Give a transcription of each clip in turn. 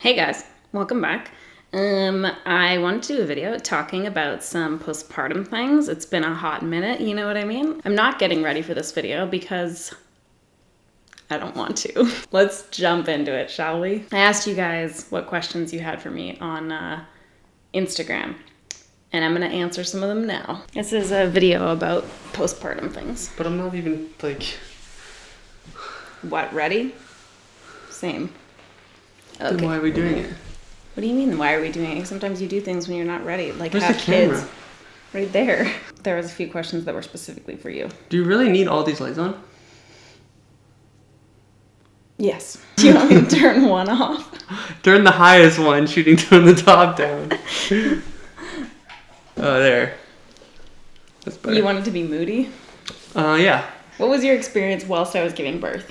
Hey guys, welcome back. I wanted to do a video talking about some postpartum things. It's been a hot minute, you know what I mean? I'm not getting ready for this video because I don't want to. Let's jump into it, shall we? I asked you guys what questions you had for me on Instagram, and I'm gonna answer some of them now. This is a video about postpartum things. But I'm not even, What, ready? Same. Then Okay. why are we doing it? What do you mean, why are we doing it? Sometimes you do things when you're not ready, like Where's have the camera? kids. Right there. There was a few questions that were specifically for you. Do you really need all these lights on? Yes. Do you want me to turn one off? Turn the highest one, shooting from the top down. Oh, there. That's better. You want it to be moody? Yeah. What was your experience whilst I was giving birth?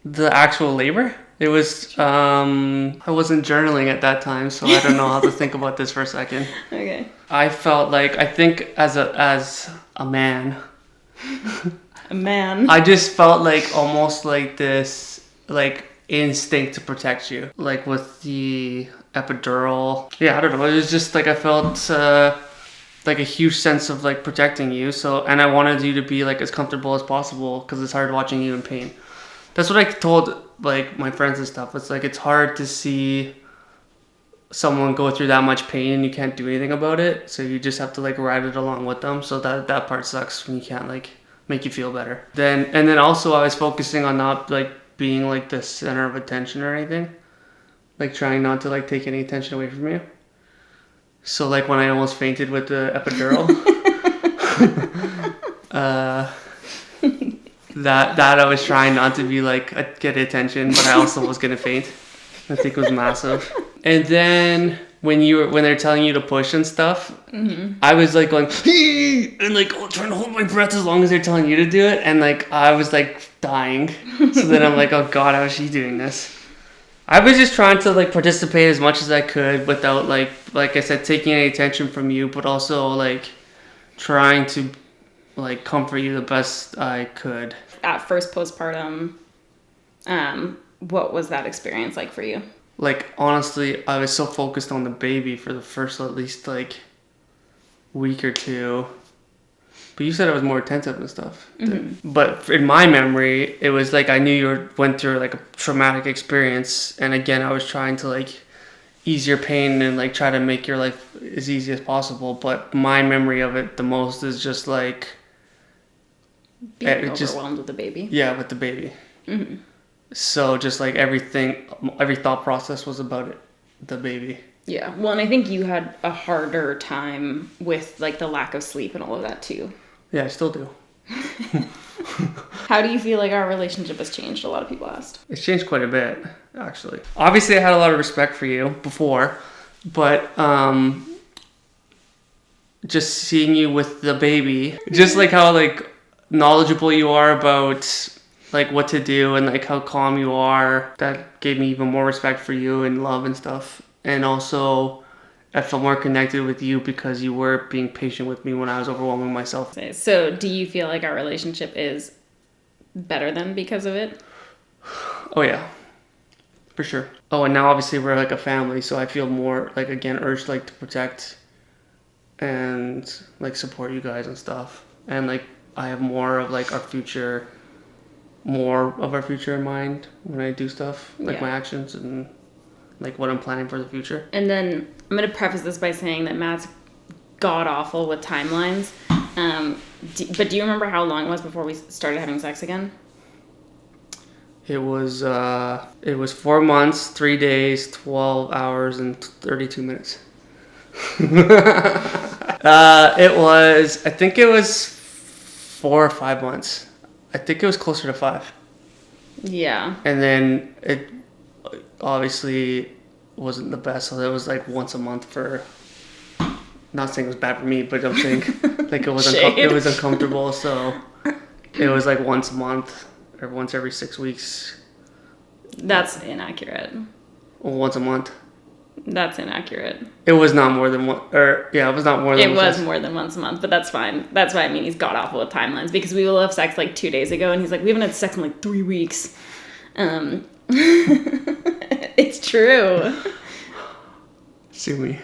The actual labor? It was, I wasn't journaling at that time, so I don't know how to think about this for a second. Okay. I felt like, I think as a man, A man. I just felt like almost like this, like, instinct to protect you. Like with the epidural. Yeah, I don't know. It was just like I felt like a huge sense of like protecting you. So, and I wanted you to be like as comfortable as possible because it's hard watching you in pain. That's what I told like my friends and stuff. It's like it's hard to see someone go through that much pain and you can't do anything about it. So you just have to like ride it along with them. So that part sucks when you can't like make you feel better. Then also I was focusing on not like being like the center of attention or anything. Like trying not to like take any attention away from you. So like when I almost fainted with the epidural, that I was trying not to be like get attention, but I also was gonna faint. I think it was massive. And then when they're telling you to push and stuff, I was like going and like trying to hold my breath as long as they're telling you to do it, and like I was like dying. So then I'm like, oh god, how is she doing this? I was just trying to like participate as much as I could without like I said, taking any attention from you, but also like trying to like comfort you the best I could. At first postpartum, what was that experience like for you? Like honestly, I was so focused on the baby for the first at least like week or two. But you said I was more attentive and stuff. Mm-hmm. But in my memory, it was like I knew you went through like a traumatic experience, and again, I was trying to like ease your pain and like try to make your life as easy as possible. But my memory of it the most is just like being overwhelmed with the baby. Yeah, with the baby. Mm-hmm. So just like every thought process was about it, the baby. Yeah, well, and I think you had a harder time with like the lack of sleep and all of that too. Yeah, I still do. How do you feel like our relationship has changed? A lot of people asked. It's changed quite a bit, actually. Obviously, I had a lot of respect for you before, but just seeing you with the baby, just like how like knowledgeable you are about like what to do and like how calm you are, that gave me even more respect for you and love and stuff. And also I felt more connected with you because you were being patient with me when I was overwhelming myself. So do you feel like our relationship is better than because of it? Oh yeah, for sure. Oh, and now obviously we're like a family, so I feel more like again urged like to protect and like support you guys and stuff. And like I have more of our future in mind when I do stuff, like my actions and like what I'm planning for the future. And then I'm going to preface this by saying that Matt's god awful with timelines. But do you remember how long it was before we started having sex again? It was 4 months, 3 days, 12 hours, and 32 minutes. I think it was 4 or 5 months. I think it was closer to 5. Yeah. And then it obviously wasn't the best, so it was like once a month for. Not saying it was bad for me, but I'm saying like it was uncomfortable. So it was like once a month or once every 6 weeks. That's inaccurate. Or once a month. That's inaccurate. It was not more than one, it was not more than. It was more than once a month, but that's fine. That's why I mean he's god awful with timelines, because we will have sex like 2 days ago, and he's like, we haven't had sex in like 3 weeks. It's true. Sue me.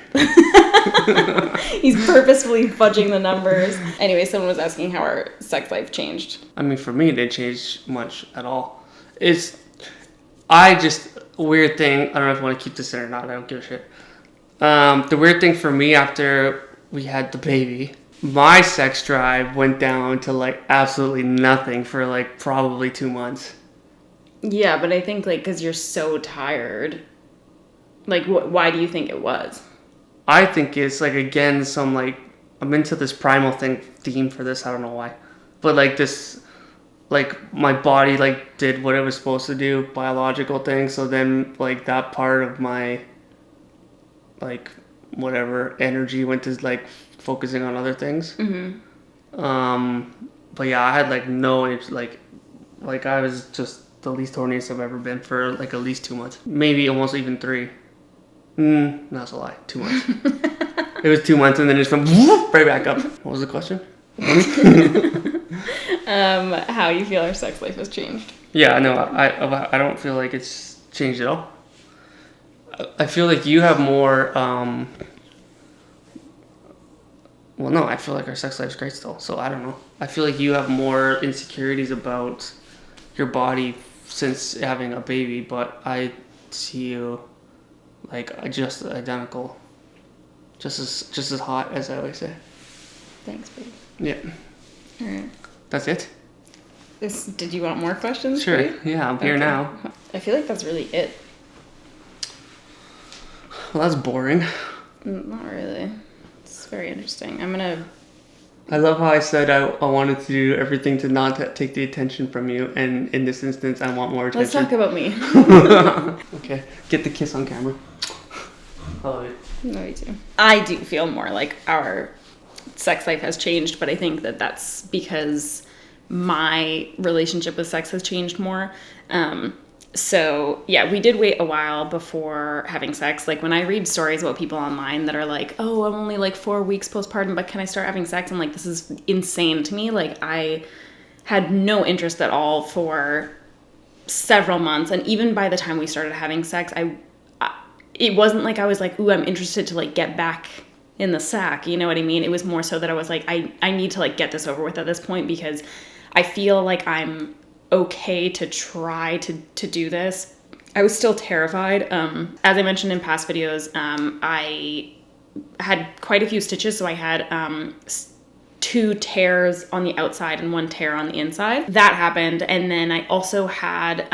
He's purposefully fudging the numbers. Anyway, someone was asking how our sex life changed. I mean, for me, it didn't change much at all. Weird thing, I don't know if I want to keep this in or not, I don't give a shit. The weird thing for me after we had the baby, my sex drive went down to like absolutely nothing for like probably 2 months. Yeah, but I think like because you're so tired. Like, why do you think it was? I think it's like, again, some like, I'm into this primal theme for this, I don't know why. But like this, like my body like did what it was supposed to do, biological thing. So then like that part of my like whatever energy went to like focusing on other things. But yeah, I had like no like I was just the least horniest I've ever been for like at least 2 months, maybe almost even 3. No, that's a lie. 2 months. It was 2 months and then it just went right back up. What was the question? How you feel our sex life has changed? Yeah, no, I don't feel like it's changed at all. I feel like you have more. Well, no, I feel like our sex life's great still. So I don't know. I feel like you have more insecurities about your body since having a baby, but I see you like just identical, just as hot, as I always say. Thanks, babe. Yeah. All right. That's it? Did you want more questions? Sure. Babe? Yeah, I'm here now. I feel like that's really it. Well, that's boring. Not really. It's very interesting. I love how I said I wanted to do everything to not take the attention from you, and in this instance, I want more attention. Let's talk about me. Okay, get the kiss on camera. I love it. No, you too. I do feel more like our sex life has changed, but I think that that's because my relationship with sex has changed more. So yeah, we did wait a while before having sex. Like when I read stories about people online that are like, oh, I'm only like 4 weeks postpartum, but can I start having sex? I'm like, this is insane to me. Like I had no interest at all for several months. And even by the time we started having sex, it wasn't like I was like, ooh, I'm interested to like get back in the sack. You know what I mean? It was more so that I was like, I need to like get this over with at this point because I feel like I'm okay to try to do this. I was still terrified. As I mentioned in past videos, I had quite a few stitches. So I had 2 tears on the outside and 1 tear on the inside. That happened. And then I also had,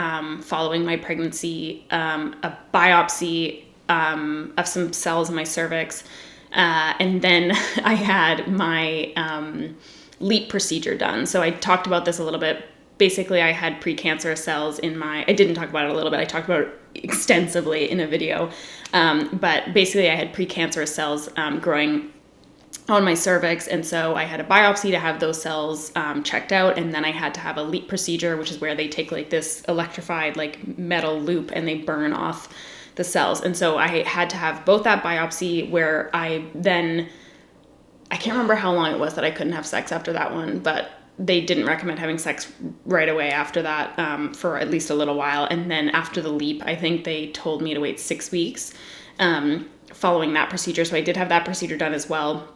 following my pregnancy, a biopsy of some cells in my cervix. And then I had my LEEP procedure done. So I talked about this a little bit. Basically, I had precancerous cells I didn't talk about it a little bit. I talked about it extensively in a video. But basically, I had precancerous cells growing on my cervix. And so I had a biopsy to have those cells checked out. And then I had to have a LEEP procedure, which is where they take like this electrified like metal loop and they burn off the cells. And so I had to have both that biopsy where I can't remember how long it was that I couldn't have sex after that one, but they didn't recommend having sex right away after that for at least a little while. And then after the LEEP, I think they told me to wait 6 weeks following that procedure. So I did have that procedure done as well.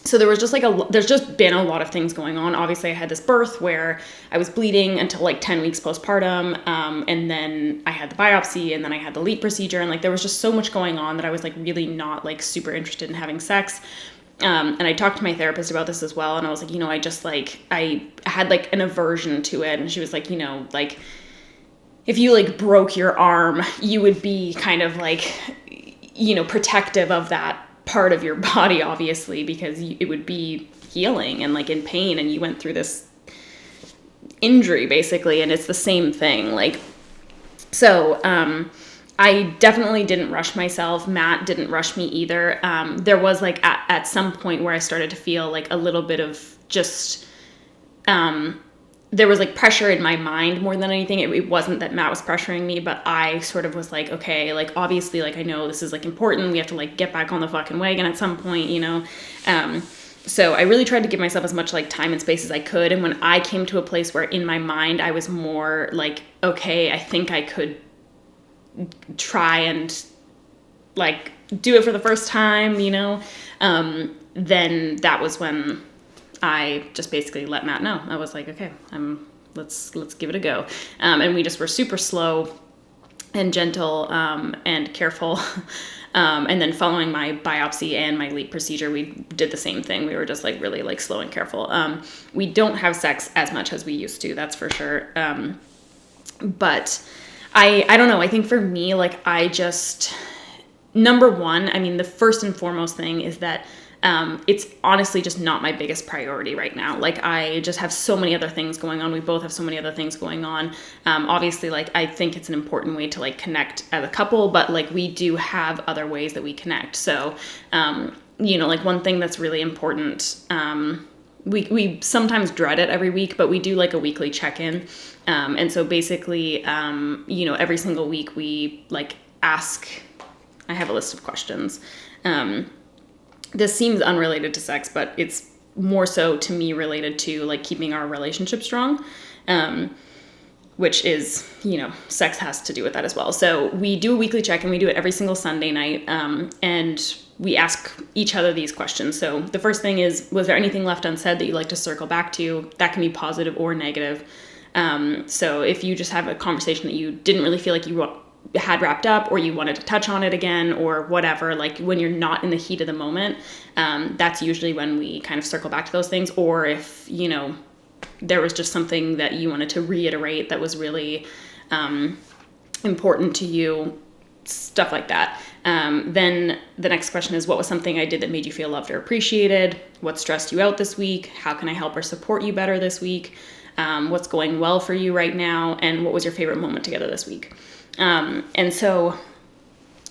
So there was just there's just been a lot of things going on. Obviously I had this birth where I was bleeding until like 10 weeks postpartum. And then I had the biopsy and then I had the LEEP procedure. And like, there was just so much going on that I was like really not like super interested in having sex. And I talked to my therapist about this as well. And I was like, I just like, I had like an aversion to it. And she was like, like if you like broke your arm, you would be kind of like, protective of that part of your body, obviously, because it would be healing and like in pain. And you went through this injury basically. And it's the same thing. Like, so, I definitely didn't rush myself. Matt didn't rush me either. There was like at some point where I started to feel like a little bit of just, there was like pressure in my mind more than anything. It wasn't that Matt was pressuring me, but I sort of was like, okay, like obviously like I know this is like important. We have to like get back on the fucking wagon at some point, So I really tried to give myself as much like time and space as I could. And when I came to a place where in my mind I was more like, okay, I think I could try and like do it for the first time, then that was when I just basically let Matt know. I was like, okay, let's give it a go. And we just were super slow and gentle and careful. And then following my biopsy and my LEEP procedure, we did the same thing. We were just like really like slow and careful. We don't have sex as much as we used to, that's for sure. But I don't know. I think for me, like number one, I mean, the first and foremost thing is that it's honestly just not my biggest priority right now. Like I just have so many other things going on. We both have so many other things going on. Obviously, like I think it's an important way to like connect as a couple, but like we do have other ways that we connect. So, like one thing that's really important, we sometimes dread it every week, but we do like a weekly check-in. And so basically, every single week we like ask, I have a list of questions. This seems unrelated to sex, but it's more so to me related to like keeping our relationship strong, which is, sex has to do with that as well. So we do a weekly check-in. We do it every single Sunday night. And we ask each other these questions. So the first thing is, was there anything left unsaid that you'd like to circle back to? That can be positive or negative. So if you just have a conversation that you didn't really feel like you had wrapped up, or you wanted to touch on it again, or whatever, like when you're not in the heat of the moment, that's usually when we kind of circle back to those things. Or if, there was just something that you wanted to reiterate that was really important to you, stuff like that. Then the next question is, what was something I did that made you feel loved or appreciated? What stressed you out this week? How can I help or support you better this week? What's going well for you right now? And what was your favorite moment together this week? And so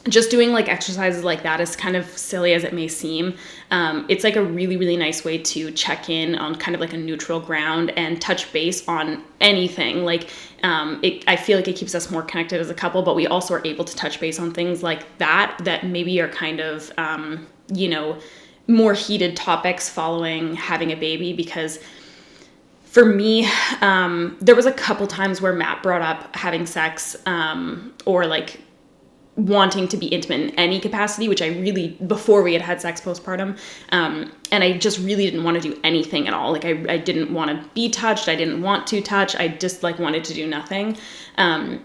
just doing like exercises like that, is kind of silly as it may seem. It's like a really, really nice way to check in on kind of like a neutral ground and touch base on anything. Like, I feel like it keeps us more connected as a couple, but we also are able to touch base on things like that maybe are kind of, more heated topics following having a baby. Because for me, there was a couple times where Matt brought up having sex, or like wanting to be intimate in any capacity, which I really, before we had sex postpartum, and I just really didn't want to do anything at all. Like I didn't want to be touched. I didn't want to touch. I just like wanted to do nothing. And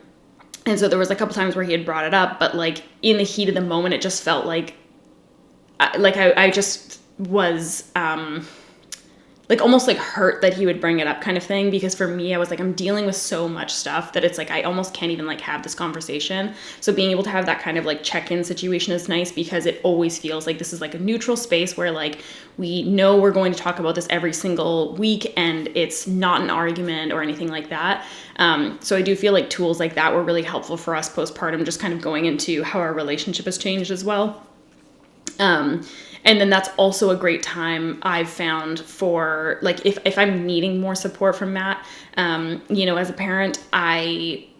so there was a couple times where he had brought it up, but like in the heat of the moment, it just felt like I just was, like almost like hurt that he would bring it up kind of thing. Because for me, I was like, I'm dealing with so much stuff that it's like, I almost can't even like have this conversation. So being able to have that kind of like check-in situation is nice, because it always feels like this is like a neutral space where like, we know we're going to talk about this every single week, and it's not an argument or anything like that. So I do feel like tools like that were really helpful for us postpartum, just kind of going into how our relationship has changed as well. And then that's also a great time I've found for like, if I'm needing more support from Matt, as a parent, that's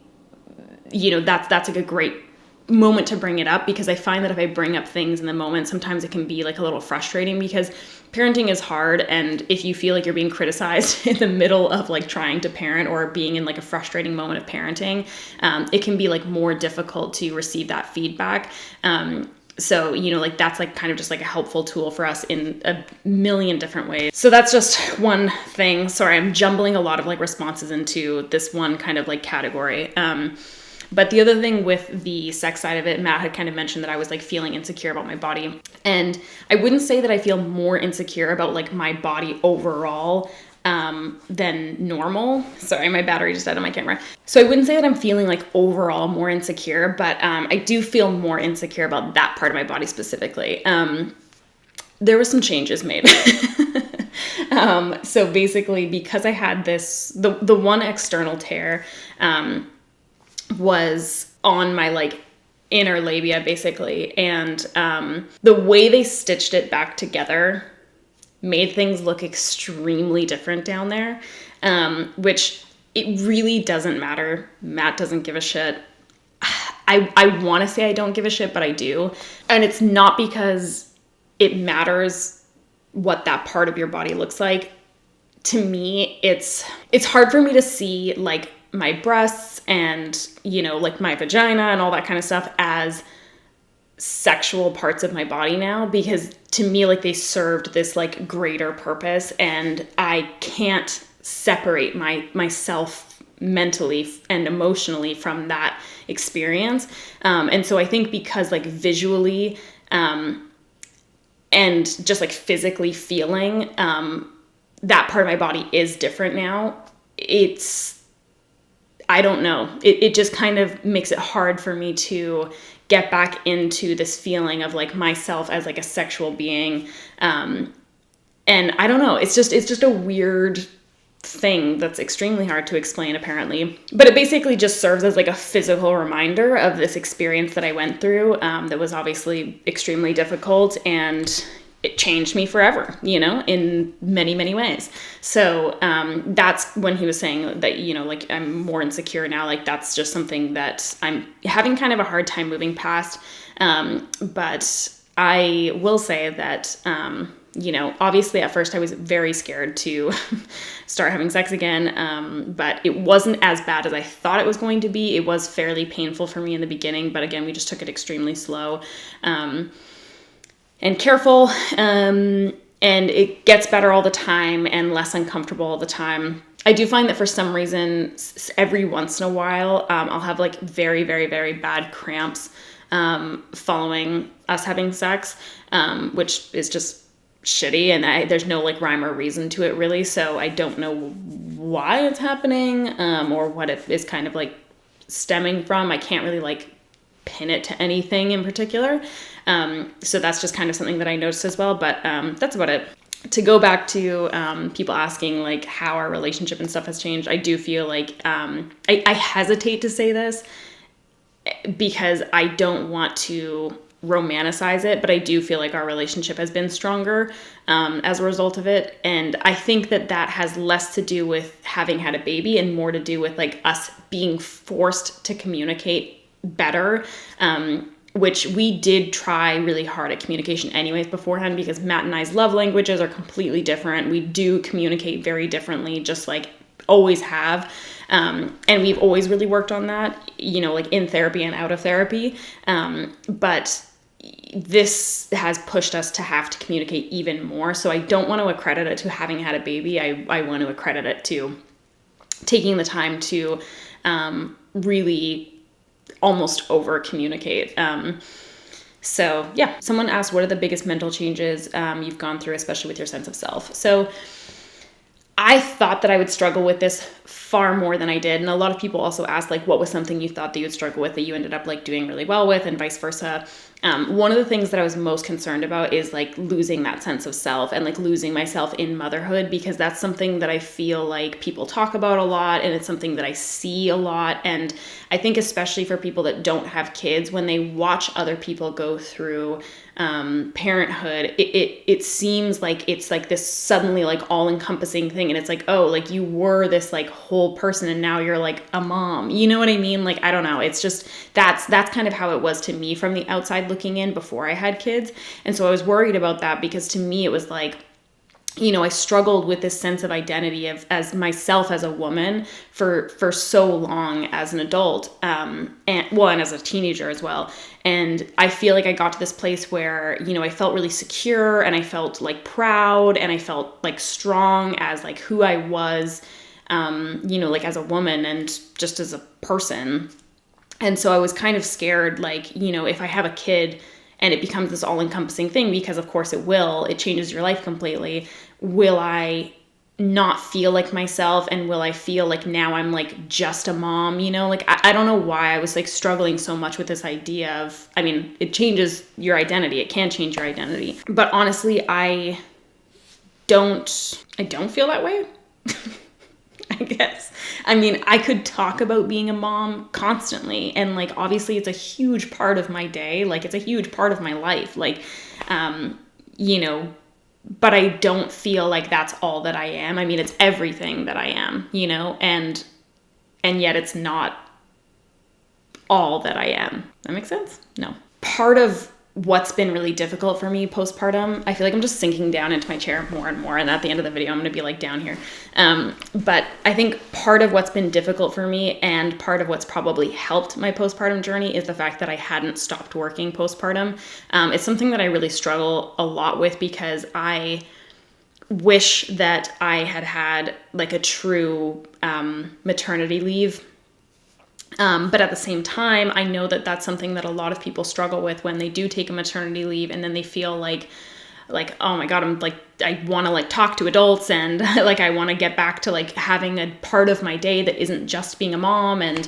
like a great moment to bring it up, because I find that if I bring up things in the moment, sometimes it can be like a little frustrating, because parenting is hard. And if you feel like you're being criticized in the middle of like trying to parent, or being in like a frustrating moment of parenting, it can be like more difficult to receive that feedback. So, like that's like kind of just like a helpful tool for us in a million different ways. So that's just one thing. Sorry, I'm jumbling a lot of like responses into this one kind of like category. But the other thing with the sex side of it, Matt had kind of mentioned that I was like feeling insecure about my body. And I wouldn't say that I feel more insecure about like my body overall than normal. Sorry, my battery just died on my camera. So I wouldn't say that I'm feeling like overall more insecure, but I do feel more insecure about that part of my body specifically. There were some changes made. So basically, because I had this, the one external tear was on my like inner labia basically. And the way they stitched it back together made things look extremely different down there, which it really doesn't matter. Matt doesn't give a shit. I want to say I don't give a shit, but I do. And it's not because it matters what that part of your body looks like. To me, it's hard for me to see like my breasts and, you know, like my vagina and all that kind of stuff as sexual parts of my body now, because to me, like, they served this like greater purpose, and I can't separate myself mentally and emotionally from that experience. And so I think because like visually and just like physically feeling that part of my body is different now, I don't know. It just kind of makes it hard for me to get back into this feeling of like myself as like a sexual being. And I don't know, it's just a weird thing that's extremely hard to explain, apparently. But it basically just serves as like a physical reminder of this experience that I went through, that was obviously extremely difficult, and it changed me forever, you know, in many, many ways. So that's when he was saying that, you know, like, I'm more insecure now. Like, that's just something that I'm having kind of a hard time moving past. But I will say that, you know, obviously at first I was very scared to start having sex again, but it wasn't as bad as I thought it was going to be. It was fairly painful for me in the beginning, but again, we just took it extremely slow and careful, and it gets better all the time and less uncomfortable all the time. I do find that for some reason, every once in a while, I'll have like very, very, very bad cramps following us having sex, which is just shitty, and there's no like rhyme or reason to it really, so I don't know why it's happening, or what it is kind of like stemming from. I can't really like pin it to anything in particular, so that's just kind of something that I noticed as well, but that's about it. To go back to people asking like how our relationship and stuff has changed, I do feel like I hesitate to say this because I don't want to romanticize it, but I do feel like our relationship has been stronger as a result of it. And I think that that has less to do with having had a baby and more to do with like us being forced to communicate better, which we did try really hard at communication anyways beforehand, because Matt and I's love languages are completely different. We do communicate very differently, just like always have. And we've always really worked on that, you know, like in therapy and out of therapy. But this has pushed us to have to communicate even more. So I don't want to accredit it to having had a baby. I want to accredit it to taking the time to really almost over communicate. So yeah, someone asked, what are the biggest mental changes you've gone through, especially with your sense of self? So I thought that I would struggle with this far more than I did. And a lot of people also asked, like, what was something you thought that you would struggle with that you ended up like doing really well with, and vice versa. One of the things that I was most concerned about is like losing that sense of self and like losing myself in motherhood, because that's something that I feel like people talk about a lot, and it's something that I see a lot. And I think especially for people that don't have kids, when they watch other people go through parenthood, it seems like it's like this suddenly like all-encompassing thing, and it's like, oh, like you were this like whole person and now you're like a mom, you know what I mean? Like, I don't know, it's just that's kind of how it was to me from the outside looking in before I had kids. And so I was worried about that, because to me it was like, you know, I struggled with this sense of identity as myself as a woman for so long as an adult, and as a teenager as well. And I feel like I got to this place where, you know, I felt really secure, and I felt like proud, and I felt like strong as like who I was, you know, like as a woman and just as a person. And so I was kind of scared, like, you know, if I have a kid and it becomes this all-encompassing thing, because of course it will, it changes your life completely, will I not feel like myself, and will I feel like now I'm like just a mom, you know? Like, I don't know why I was like struggling so much with this idea of, I mean, it changes your identity, it can change your identity. But honestly, I don't feel that way. I guess. I mean, I could talk about being a mom constantly, and like obviously it's a huge part of my day, like it's a huge part of my life, like you know, but I don't feel like that's all that I am. I mean, it's everything that I am, you know, and yet it's not all that I am. That makes sense? No. Part of what's been really difficult for me postpartum. I feel like I'm just sinking down into my chair more and more, and at the end of the video I'm going to be like down here. But I think part of what's been difficult for me and part of what's probably helped my postpartum journey is the fact that I hadn't stopped working postpartum. It's something that I really struggle a lot with because I wish that I had had like a true maternity leave. But at the same time, I know that that's something that a lot of people struggle with when they do take a maternity leave, and then they feel like, oh my God, I'm like, I want to like talk to adults, and like, I want to get back to like having a part of my day that isn't just being a mom. And,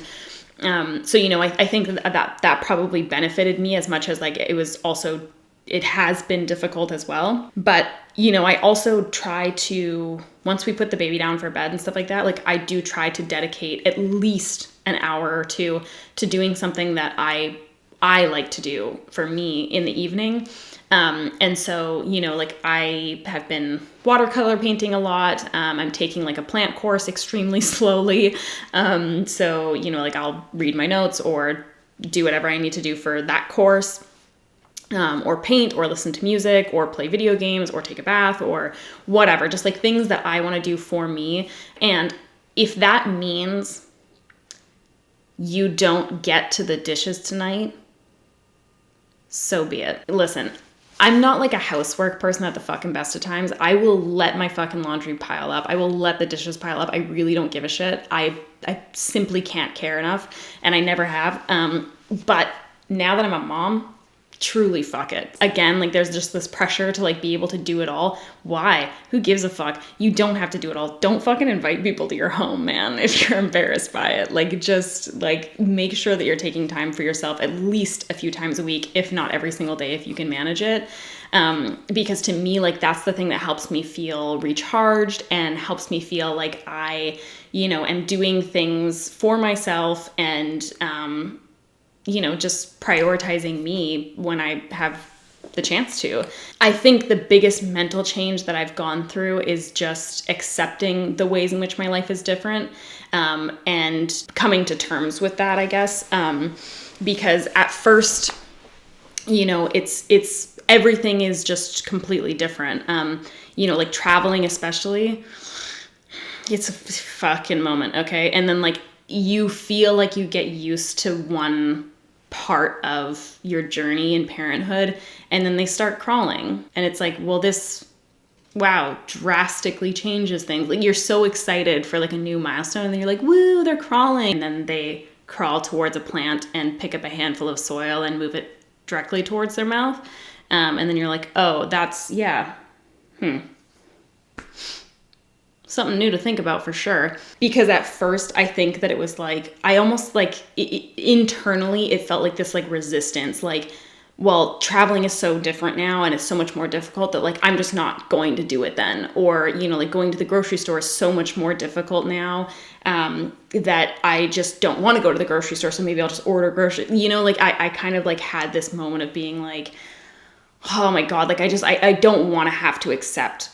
so, you know, I think that probably benefited me as much as like, it has been difficult as well. But, you know, I also try to, once we put the baby down for bed and stuff like that, like I do try to dedicate at least an hour or two to doing something that I like to do for me in the evening. And so, you know, like I have been watercolor painting a lot. I'm taking like a plant course extremely slowly. So, you know, like I'll read my notes or do whatever I need to do for that course. Or paint or listen to music or play video games or take a bath or whatever, just like things that I want to do for me. And if that means you don't get to the dishes tonight, so be it. Listen, I'm not like a housework person at the fucking best of times. I will let my fucking laundry pile up. I will let the dishes pile up. I really don't give a shit. I simply can't care enough, and I never have. But now that I'm a mom, truly fuck it. Again, like there's just this pressure to like be able to do it all. Why? Who gives a fuck? You don't have to do it all. Don't fucking invite people to your home, man, if you're embarrassed by it. Like just like make sure that you're taking time for yourself at least a few times a week, if not every single day, if you can manage it. Because to me, like that's the thing that helps me feel recharged and helps me feel like I, you know, am doing things for myself and, you know, just prioritizing me when I have the chance to. I think the biggest mental change that I've gone through is just accepting the ways in which my life is different, and coming to terms with that, I guess. Because at first, you know, it's everything is just completely different. You know, like traveling especially, it's a fucking moment, okay? And then like you feel like you get used to one part of your journey in parenthood, and then they start crawling, and it's like, well, this, wow, drastically changes things. Like you're so excited for like a new milestone, and then you're like, woo, they're crawling, and then they crawl towards a plant and pick up a handful of soil and move it directly towards their mouth, and then you're like, oh, that's, yeah, something new to think about for sure. Because at first I think that it was like, I almost like internally it felt like this like resistance, like, well, traveling is so different now and it's so much more difficult that like I'm just not going to do it then. Or, you know, like going to the grocery store is so much more difficult now, that I just don't want to go to the grocery store, so maybe I'll just order groceries. You know, like I kind of like had this moment of being like, oh my God, like I don't want to have to accept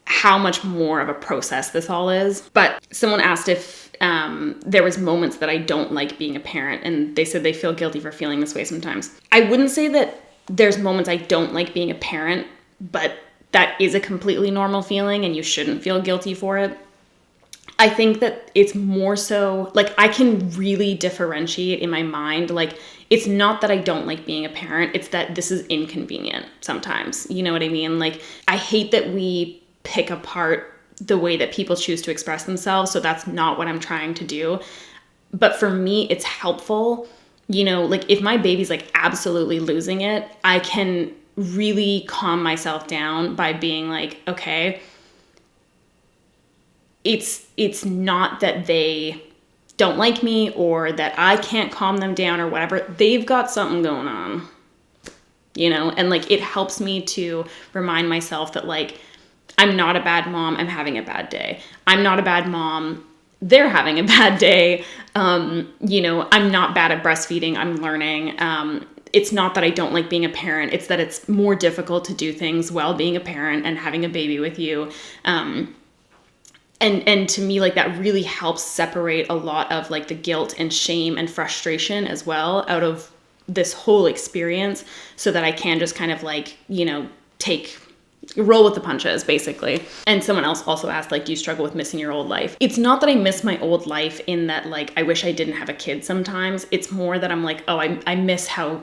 how much more of a process this all is. But someone asked if there was moments that I don't like being a parent, and they said they feel guilty for feeling this way sometimes. I wouldn't say that there's moments I don't like being a parent, but that is a completely normal feeling and you shouldn't feel guilty for it. I think that it's more so like I can really differentiate in my mind. Like it's not that I don't like being a parent, it's that this is inconvenient sometimes. You know what I mean? Like I hate that we pick apart the way that people choose to express themselves. So that's not what I'm trying to do. But for me, it's helpful. You know, like if my baby's like absolutely losing it, I can really calm myself down by being like, okay, it's not that they don't like me or that I can't calm them down or whatever. They've got something going on, you know? And like, it helps me to remind myself that like, I'm not a bad mom, I'm having a bad day. I'm not a bad mom, they're having a bad day. You know, I'm not bad at breastfeeding, I'm learning. It's not that I don't like being a parent, it's that it's more difficult to do things while being a parent and having a baby with you. And to me, like that really helps separate a lot of like the guilt and shame and frustration as well out of this whole experience so that I can just kind of like, you know, roll with the punches, basically. And someone else also asked, like, do you struggle with missing your old life? It's not that I miss my old life in that, like, I wish I didn't have a kid sometimes. It's more that I'm like, oh, I miss how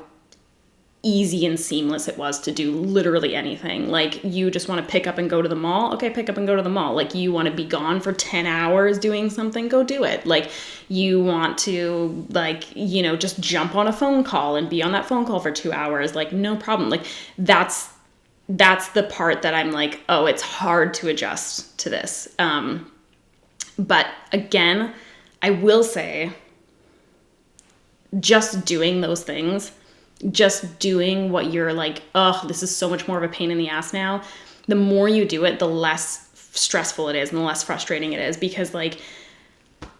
easy and seamless it was to do literally anything. Like, you just want to pick up and go to the mall. Okay, pick up and go to the mall. Like, you want to be gone for 10 hours doing something, go do it. Like, you want to, like, you know, just jump on a phone call and be on that phone call for 2 hours. Like, no problem. Like, that's the part that I'm like, oh, it's hard to adjust to this. But again, I will say, just doing those things, just doing what you're like, oh, this is so much more of a pain in the ass now. The more you do it, the less stressful it is and the less frustrating it is, because like,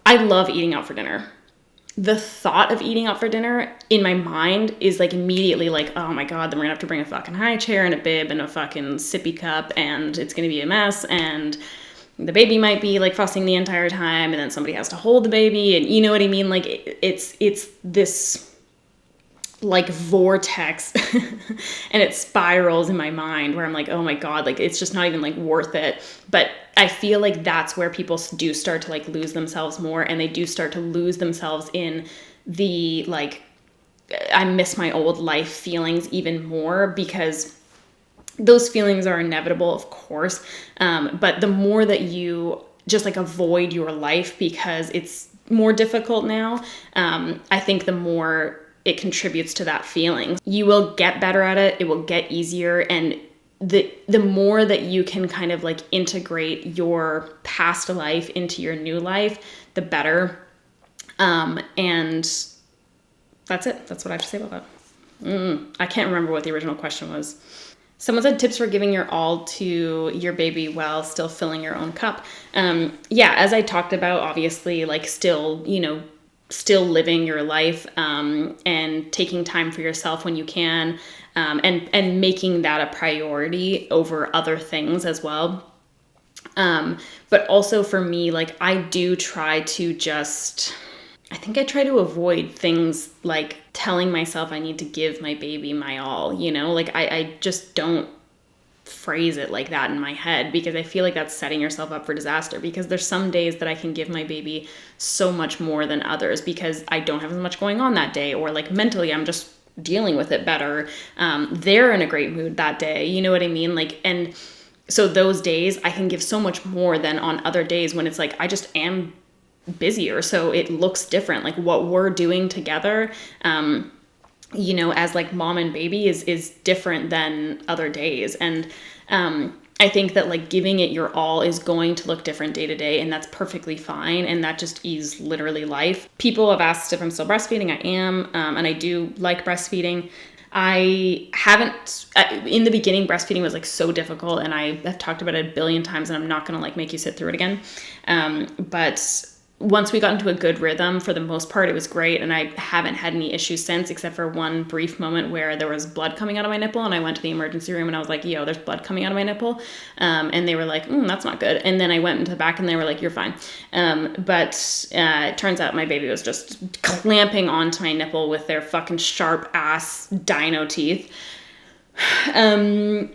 I love eating out for dinner. The thought of eating out for dinner in my mind is like immediately like, oh my God, then we're gonna have to bring a fucking high chair and a bib and a fucking sippy cup, and it's gonna be a mess, and the baby might be like fussing the entire time, and then somebody has to hold the baby, and you know what I mean? Like, it's this like vortex and it spirals in my mind where I'm like, oh my God, like it's just not even like worth it. But I feel like that's where people do start to like lose themselves more, and they do start to lose themselves in the like, I miss my old life feelings even more, because those feelings are inevitable, of course. But the more that you just like avoid your life because it's more difficult now, I think the more it contributes to that feeling. You will get better at it. It will get easier. And the more that you can kind of like integrate your past life into your new life, the better. And that's it. That's what I have to say about that. I can't remember what the original question was. Someone said tips for giving your all to your baby while still filling your own cup. Yeah, as I talked about, obviously, like still, you know, still living your life, and taking time for yourself when you can, and making that a priority over other things as well. But also for me, like I do try to I think I try to avoid things like telling myself I need to give my baby my all, you know, like I just don't phrase it like that in my head, because I feel like that's setting yourself up for disaster, because there's some days that I can give my baby so much more than others because I don't have as much going on that day, or like mentally I'm just dealing with it better. They're in a great mood that day, you know what I mean? Like, and so those days I can give so much more than on other days when it's like I just am busier, so it looks different. Like what we're doing together, you know, as like mom and baby is different than other days. And I think that like giving it your all is going to look different day to day, and that's perfectly fine. And that just is literally life. People have asked if I'm still breastfeeding. I am, and I do like breastfeeding. I haven't, in the beginning, breastfeeding was like so difficult, and I've talked about it a billion times, and I'm not going to like make you sit through it again. But once we got into a good rhythm, for the most part, it was great. And I haven't had any issues since, except for one brief moment where there was blood coming out of my nipple. And I went to the emergency room and I was like, yo, there's blood coming out of my nipple. And they were like, that's not good. And then I went into the back and they were like, you're fine. But it turns out my baby was just clamping onto my nipple with their fucking sharp ass dino teeth. And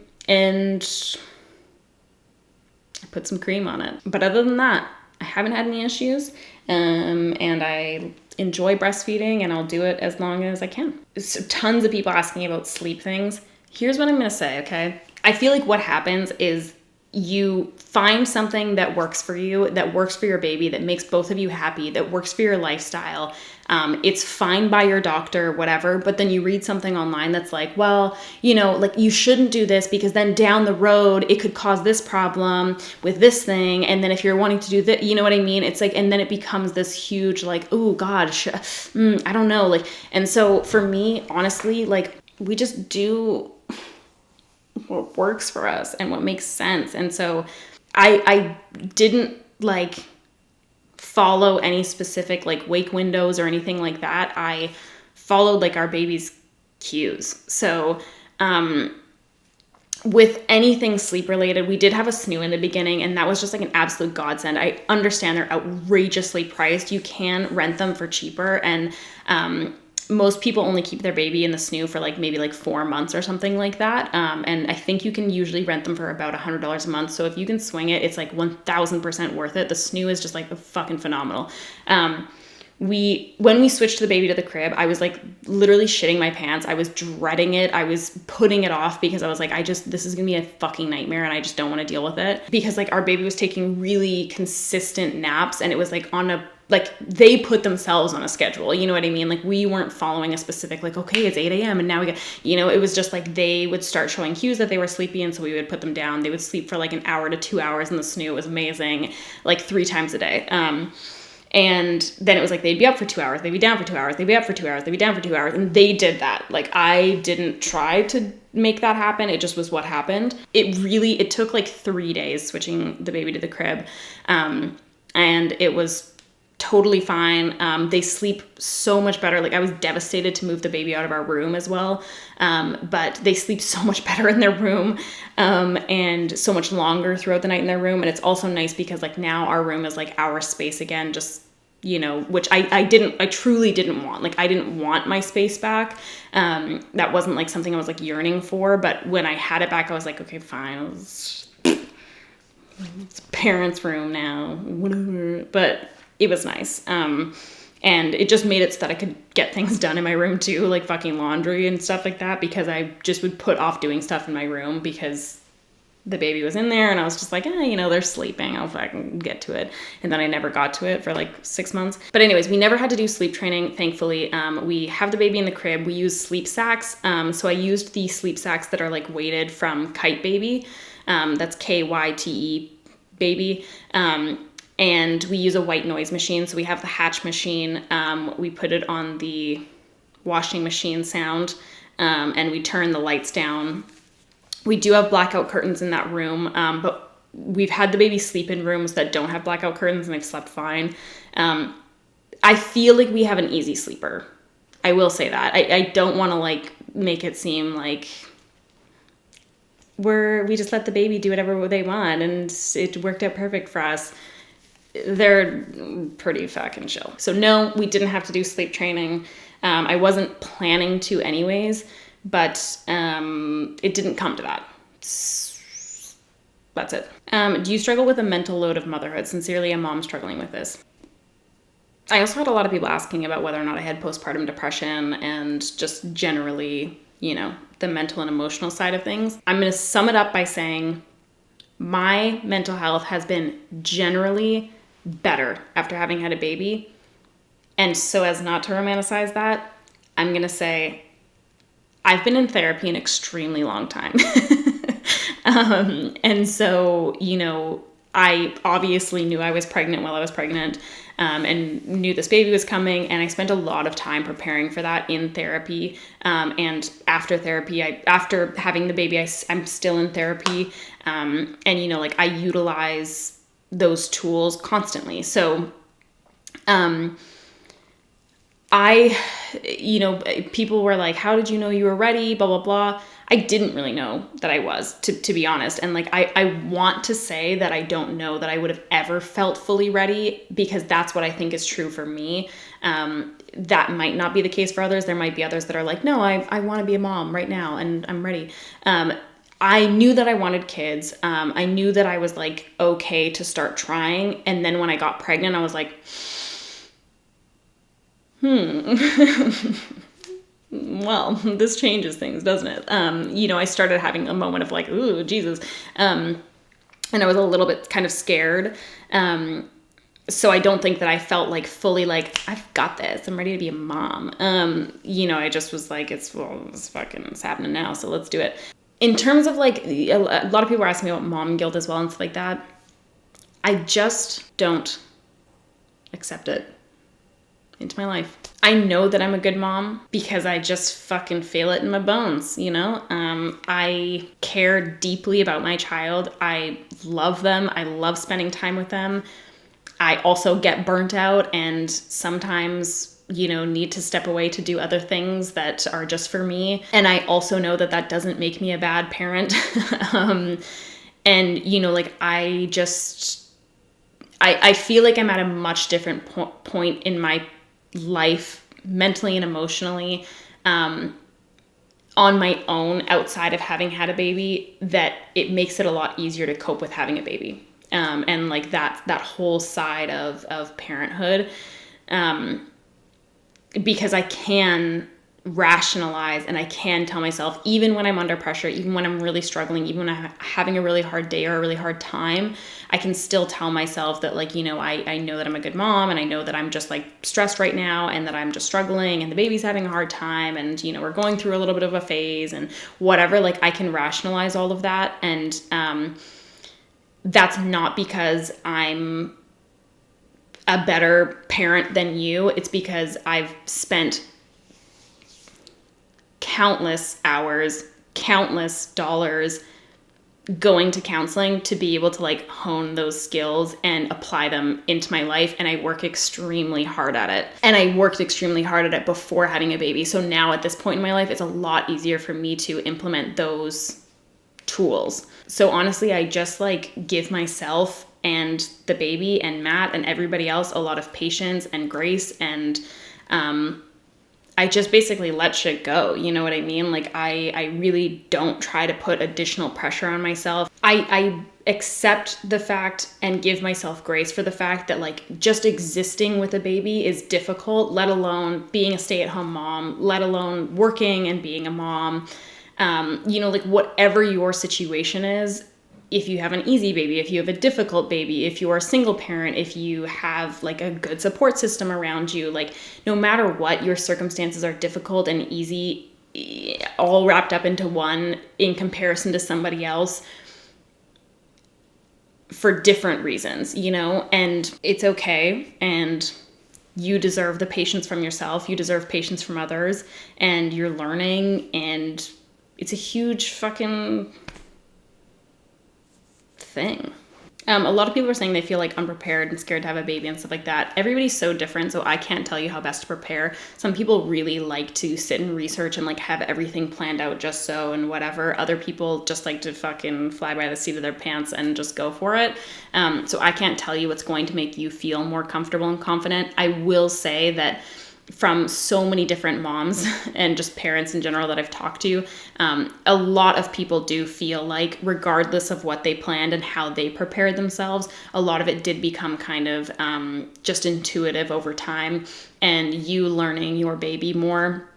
I put some cream on it. But other than that, I haven't had any issues, and I enjoy breastfeeding, and I'll do it as long as I can. So tons of people asking about sleep things. Here's what I'm going to say, okay? I feel like what happens is you find something that works for you, that works for your baby, that makes both of you happy, that works for your lifestyle. It's fine by your doctor, whatever, but then you read something online that's like, well, you know, like you shouldn't do this because then down the road it could cause this problem with this thing. And then if you're wanting to do that, you know what I mean? It's like, and then it becomes this huge, like, oh God, I don't know. Like, and so for me, honestly, like we just do what works for us and what makes sense. And so I didn't like follow any specific like wake windows or anything like that. I followed like our baby's cues. So with anything sleep related, we did have a snoo in the beginning, and that was just like an absolute godsend. I understand they're outrageously priced. You can rent them for cheaper, and most people only keep their baby in the snoo for like maybe like 4 months or something like that. And I think you can usually rent them for about $100 a month. So if you can swing it, it's like 1000% worth it. The snoo is just like fucking phenomenal. When we switched the baby to the crib, I was like literally shitting my pants. I was dreading it. I was putting it off because I was like, this is gonna be a fucking nightmare and I just don't want to deal with it. Because like our baby was taking really consistent naps, and it was like they put themselves on a schedule, you know what I mean? Like we weren't following a specific, like, okay, it's 8 a.m. and now we get, it was just like they would start showing cues that they were sleepy, and so we would put them down. They would sleep for like an hour to 2 hours in the snoo. It was amazing, like 3 times a day. And then it was like they'd be up for 2 hours, they'd be down for 2 hours, they'd be up for 2 hours, they'd be down for 2 hours, and they did that. Like I didn't try to make that happen. It just was what happened. It took like 3 days switching the baby to the crib, and it was totally fine. They sleep so much better. Like I was devastated to move the baby out of our room as well. But they sleep so much better in their room, and so much longer throughout the night in their room. And it's also nice because like now our room is like our space again, just, which I truly didn't want. Like I didn't want my space back. That wasn't like something I was like yearning for, but when I had it back, I was like, okay, fine. It's parents' room now, whatever. But it was nice. And it just made it so that I could get things done in my room too, like fucking laundry and stuff like that, because I just would put off doing stuff in my room because the baby was in there and I was just like, they're sleeping, I'll fucking get to it. And then I never got to it for like 6 months. But anyways, we never had to do sleep training, thankfully. We have the baby in the crib. We use sleep sacks. So I used the sleep sacks that are like weighted from Kite Baby. That's KYTE Baby. And we use a white noise machine. So we have the Hatch machine. We put it on the washing machine sound, and we turn the lights down. We do have blackout curtains in that room, but we've had the baby sleep in rooms that don't have blackout curtains, and they've slept fine. I feel like we have an easy sleeper. I will say that. I don't want to like make it seem like we just let the baby do whatever they want and it worked out perfect for us. They're pretty fucking chill. So no, we didn't have to do sleep training. I wasn't planning to anyways, but it didn't come to that. That's it. Do you struggle with a mental load of motherhood? Sincerely, a mom struggling with this. I also had a lot of people asking about whether or not I had postpartum depression and just generally, the mental and emotional side of things. I'm going to sum it up by saying my mental health has been generally better after having had a baby. And so as not to romanticize that, I'm going to say I've been in therapy an extremely long time. And so, I obviously knew I was pregnant while I was pregnant, and knew this baby was coming. And I spent a lot of time preparing for that in therapy. And after therapy, after having the baby, I'm still in therapy. And, I utilize those tools constantly. So, people were like, how did you know you were ready? Blah, blah, blah. I didn't really know that I was, to be honest. And like, I want to say that I don't know that I would have ever felt fully ready, because that's what I think is true for me. That might not be the case for others. There might be others that are like, no, I want to be a mom right now and I'm ready. I knew that I wanted kids. I knew that I was like, okay to start trying. And then when I got pregnant, I was like, well, this changes things, doesn't it? I started having a moment of like, ooh, Jesus. And I was a little bit kind of scared. So I don't think that I felt like fully like, I've got this, I'm ready to be a mom. I just was like, it's happening now, so let's do it. In terms of like, a lot of people are asking me about mom guilt as well and stuff like that. I just don't accept it into my life. I know that I'm a good mom because I just fucking feel it in my bones, I care deeply about my child. I love them. I love spending time with them. I also get burnt out and sometimes, need to step away to do other things that are just for me. And I also know that that doesn't make me a bad parent. I feel like I'm at a much different point in my life mentally and emotionally on my own outside of having had a baby, that it makes it a lot easier to cope with having a baby. And like that whole side of parenthood, because I can rationalize and I can tell myself, even when I'm under pressure, even when I'm really struggling, even when I'm having a really hard day or a really hard time, I can still tell myself that, like, you know, I know that I'm a good mom, and I know that I'm just like stressed right now, and that I'm just struggling, and the baby's having a hard time, and, you know, we're going through a little bit of a phase and whatever. Like, I can rationalize all of that. And that's not because I'm a better parent than you. It's because I've spent countless hours, countless dollars going to counseling to be able to like hone those skills and apply them into my life. And I work extremely hard at it. And I worked extremely hard at it before having a baby. So now at this point in my life, it's a lot easier for me to implement those tools. So honestly, I just like give myself and the baby and Matt and everybody else a lot of patience and grace, and I just basically let shit go. You know what I mean? Like, I really don't try to put additional pressure on myself. I accept the fact and give myself grace for the fact that, like, just existing with a baby is difficult, let alone being a stay-at-home mom, let alone working and being a mom. You know, like, whatever your situation is, if you have an easy baby, if you have a difficult baby, if you are a single parent, if you have like a good support system around you, like, no matter what, your circumstances are difficult and easy, all wrapped up into one in comparison to somebody else for different reasons, you know, and it's okay. And you deserve the patience from yourself. You deserve patience from others, and you're learning, and it's a huge fucking thing. A lot of people are saying they feel like unprepared and scared to have a baby and stuff like that. Everybody's so different, so I can't tell you how best to prepare. Some people really like to sit and research and like have everything planned out just so and whatever. Other people just like to fucking fly by the seat of their pants and just go for it. So I can't tell you what's going to make you feel more comfortable and confident. I will say that from so many different moms and just parents in general that I've talked to, a lot of people do feel like, regardless of what they planned and how they prepared themselves, a lot of it did become kind of just intuitive over time, and you learning your baby more.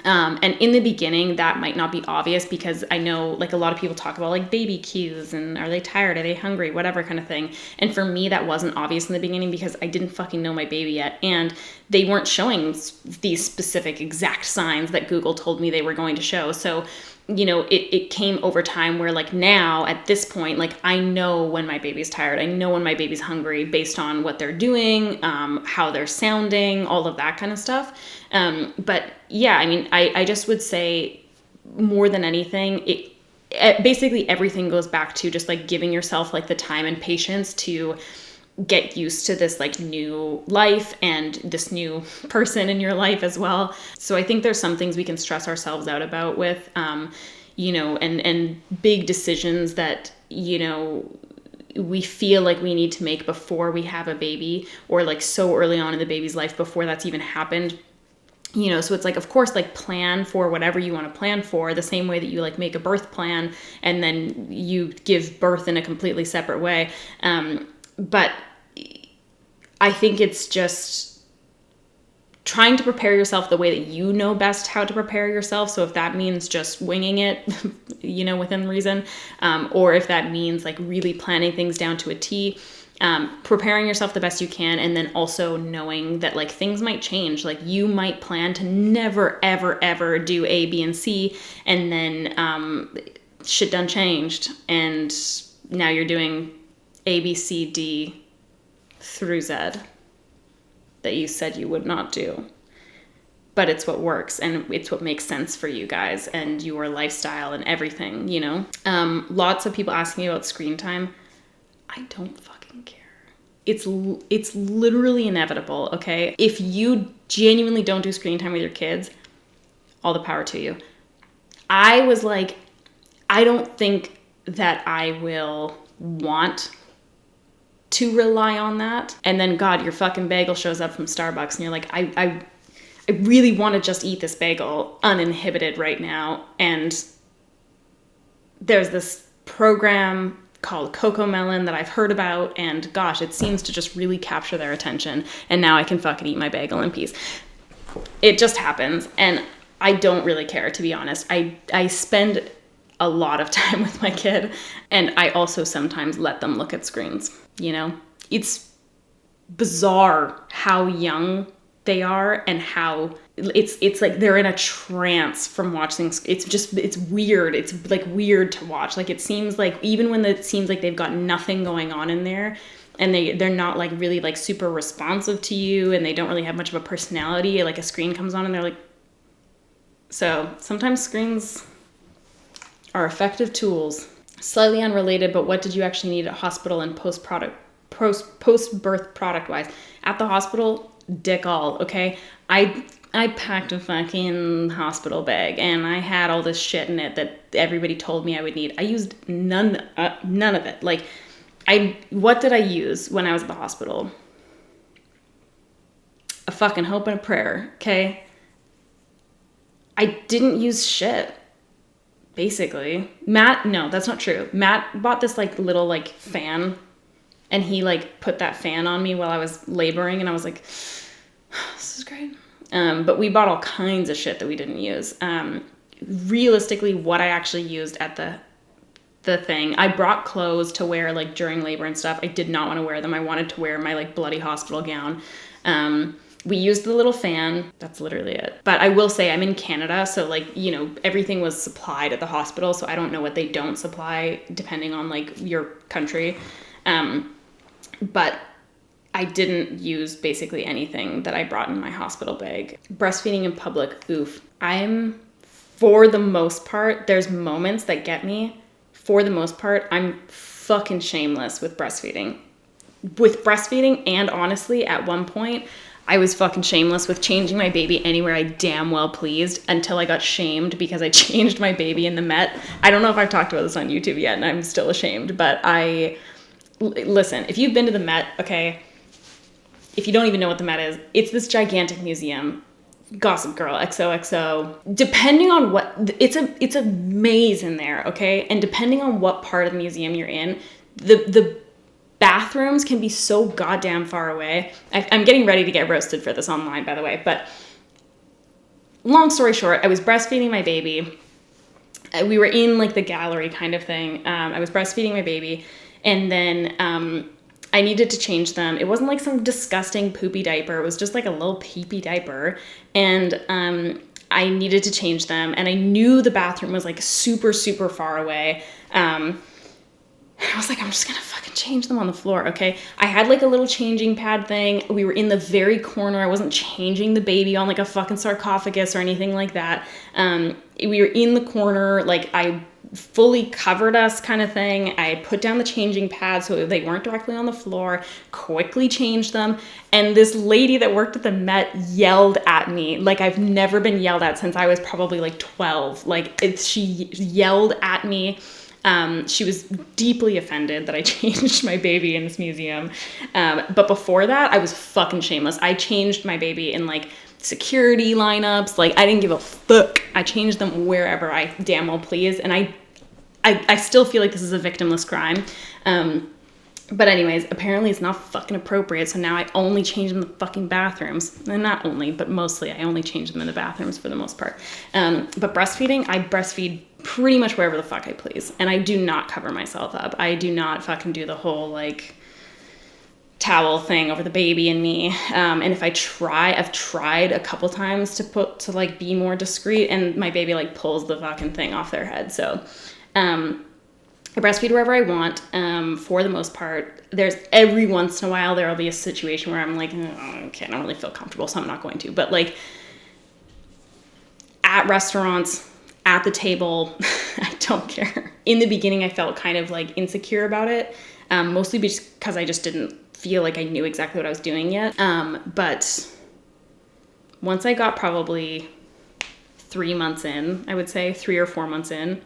And in the beginning, that might not be obvious, because I know like a lot of people talk about like baby cues and are they tired? Are they hungry? Whatever kind of thing. And for me, that wasn't obvious in the beginning because I didn't fucking know my baby yet. And they weren't showing these specific exact signs that Google told me they were going to show. So, you know, it came over time where like now at this point, like I know when my baby's tired, I know when my baby's hungry based on what they're doing, how they're sounding, all of that kind of stuff. But yeah, I mean, I just would say more than anything, it basically everything goes back to just like giving yourself like the time and patience to get used to this like new life and this new person in your life as well. So I think there's some things we can stress ourselves out about with, you know, and big decisions that, you know, we feel like we need to make before we have a baby, or like so early on in the baby's life before that's even happened. You know, so it's like, of course, like plan for whatever you want to plan for, the same way that you like make a birth plan and then you give birth in a completely separate way. But I think it's just trying to prepare yourself the way that you know best how to prepare yourself. So if that means just winging it, you know, within reason, or if that means like really planning things down to a T, preparing yourself the best you can, and then also knowing that like things might change. Like you might plan to never, ever, ever do A, B, and C, and then shit done changed, and now you're doing A, B, C, D through Z that you said you would not do. But it's what works, and it's what makes sense for you guys and your lifestyle and everything, you know? Lots of people ask me about screen time. I don't fucking care. It's literally inevitable, okay? If you genuinely don't do screen time with your kids, all the power to you. I was like, I don't think that I will want to rely on that. And then God, your fucking bagel shows up from Starbucks and you're like, I really want to just eat this bagel uninhibited right now. And there's this program called Coco Melon that I've heard about, and gosh, it seems to just really capture their attention. And now I can fucking eat my bagel in peace. It just happens, and I don't really care, to be honest. I spend a lot of time with my kid, and I also sometimes let them look at screens, you know? It's bizarre how young they are and how it's like they're in a trance from watching. It's weird. It's like weird to watch. Like it seems like even when it seems like they've got nothing going on in there, and they're not like really like super responsive to you, and they don't really have much of a personality, like a screen comes on and they're like, so sometimes screens are effective tools. Slightly unrelated, but what did you actually need at hospital and post-birth product wise? At the hospital, dick all, okay? I packed a fucking hospital bag, and I had all this shit in it that everybody told me I would need. I used none of it. Like, what did I use when I was at the hospital? A fucking hope and a prayer, okay? I didn't use shit, basically. No, that's not true. Matt bought this like little like fan, and he like put that fan on me while I was laboring, and I was like, this is great. But we bought all kinds of shit that we didn't use. Realistically, what I actually used at the thing, I brought clothes to wear like during labor and stuff. I did not want to wear them. I wanted to wear my like bloody hospital gown. We used the little fan. That's literally it. But I will say I'm in Canada, so like, you know, everything was supplied at the hospital, so I don't know what they don't supply depending on like your country. But I didn't use basically anything that I brought in my hospital bag. Breastfeeding in public, oof. For the most part, there's moments that get me. For the most part, I'm fucking shameless with breastfeeding. And honestly, at one point, I was fucking shameless with changing my baby anywhere I damn well pleased until I got shamed because I changed my baby in the Met. I don't know if I've talked about this on YouTube yet, and I'm still ashamed, but listen, if you've been to the Met, okay, if you don't even know what the Met is, it's this gigantic museum. Gossip Girl, XOXO. Depending on what, it's a maze in there, okay? And depending on what part of the museum you're in, the bathrooms can be so goddamn far away. I'm getting ready to get roasted for this online, by the way, but long story short, I was breastfeeding my baby. We were in like the gallery kind of thing. I was breastfeeding my baby, and then I needed to change them. It wasn't like some disgusting poopy diaper. It was just like a little peepee diaper. And I needed to change them. And I knew the bathroom was like super, super far away. I was like, I'm just gonna fucking change them on the floor, okay? I had like a little changing pad thing. We were in the very corner. I wasn't changing the baby on like a fucking sarcophagus or anything like that. We were in the corner, like I fully covered us kind of thing. I put down the changing pad so they weren't directly on the floor, quickly changed them. And this lady that worked at the Met yelled at me like I've never been yelled at since I was probably like 12. She yelled at me. She was deeply offended that I changed my baby in this museum. But before that, I was fucking shameless. I changed my baby in like security lineups. Like I didn't give a fuck. I changed them wherever I damn well pleased. And I still feel like this is a victimless crime. But anyways, apparently it's not fucking appropriate. So now I only change them in the fucking bathrooms. And not only, but mostly I only change them in the bathrooms for the most part. But breastfeeding, I breastfeed pretty much wherever the fuck I please. And I do not cover myself up. I do not fucking do the whole like towel thing over the baby and me. And if I've tried a couple times to like be more discreet, and my baby like pulls the fucking thing off their head. So, I breastfeed wherever I want. For the most part, there's every once in a while, there'll be a situation where I'm like, oh, okay, I don't really feel comfortable, so I'm not going to, but like at restaurants, at the table, I don't care. In the beginning, I felt kind of like insecure about it, mostly because I just didn't feel like I knew exactly what I was doing yet. But once I got probably 3 months in, I would say 3 or 4 months in,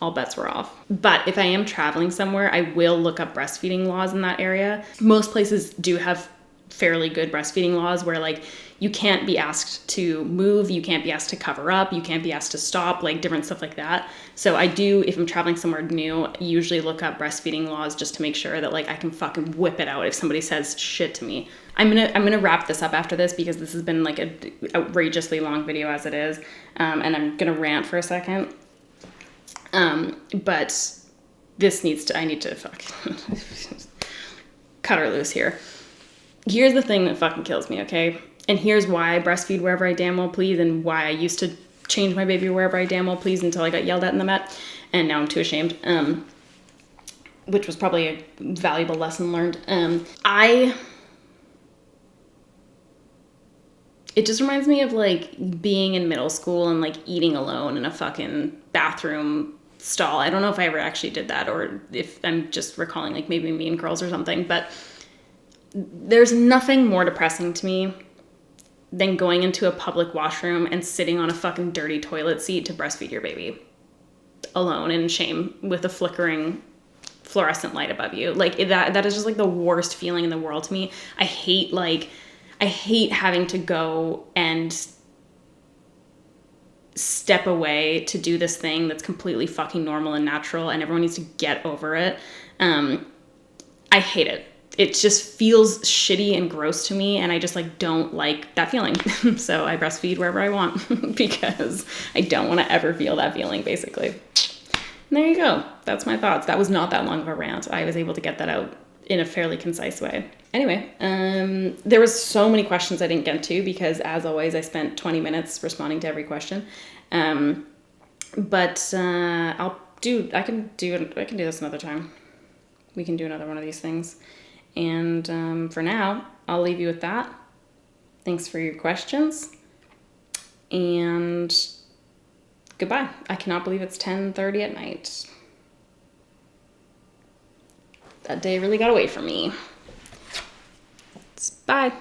all bets were off. But if I am traveling somewhere, I will look up breastfeeding laws in that area. Most places do have fairly good breastfeeding laws where like you can't be asked to move, you can't be asked to cover up, you can't be asked to stop, like different stuff like that. So I do, if I'm traveling somewhere new, usually look up breastfeeding laws just to make sure that like I can fucking whip it out if somebody says shit to me. I'm gonna wrap this up after this because this has been like a outrageously long video as it is, and I'm gonna rant for a second. But this needs to, I need to cut her loose here. Here's the thing that fucking kills me, okay? And here's why I breastfeed wherever I damn well please, and why I used to change my baby wherever I damn well please until I got yelled at in the Met, and now I'm too ashamed, which was probably a valuable lesson learned. It just reminds me of like being in middle school and like eating alone in a fucking bathroom stall. I don't know if I ever actually did that or if I'm just recalling like maybe Mean Girls or something, but there's nothing more depressing to me than going into a public washroom and sitting on a fucking dirty toilet seat to breastfeed your baby alone in shame with a flickering fluorescent light above you. Like that is just like the worst feeling in the world to me. I hate having to go and step away to do this thing that's completely fucking normal and natural and everyone needs to get over it. I hate it. It just feels shitty and gross to me, and I just like don't like that feeling. So I breastfeed wherever I want because I don't want to ever feel that feeling, basically. And there you go. That's my thoughts. That was not that long of a rant. I was able to get that out in a fairly concise way. Anyway, there was so many questions I didn't get to because, as always, I spent 20 minutes responding to every question. But I can do this another time. We can do another one of these things. And for now, I'll leave you with that. Thanks for your questions. And goodbye. I cannot believe it's 10:30 at night. That day really got away from me. Bye.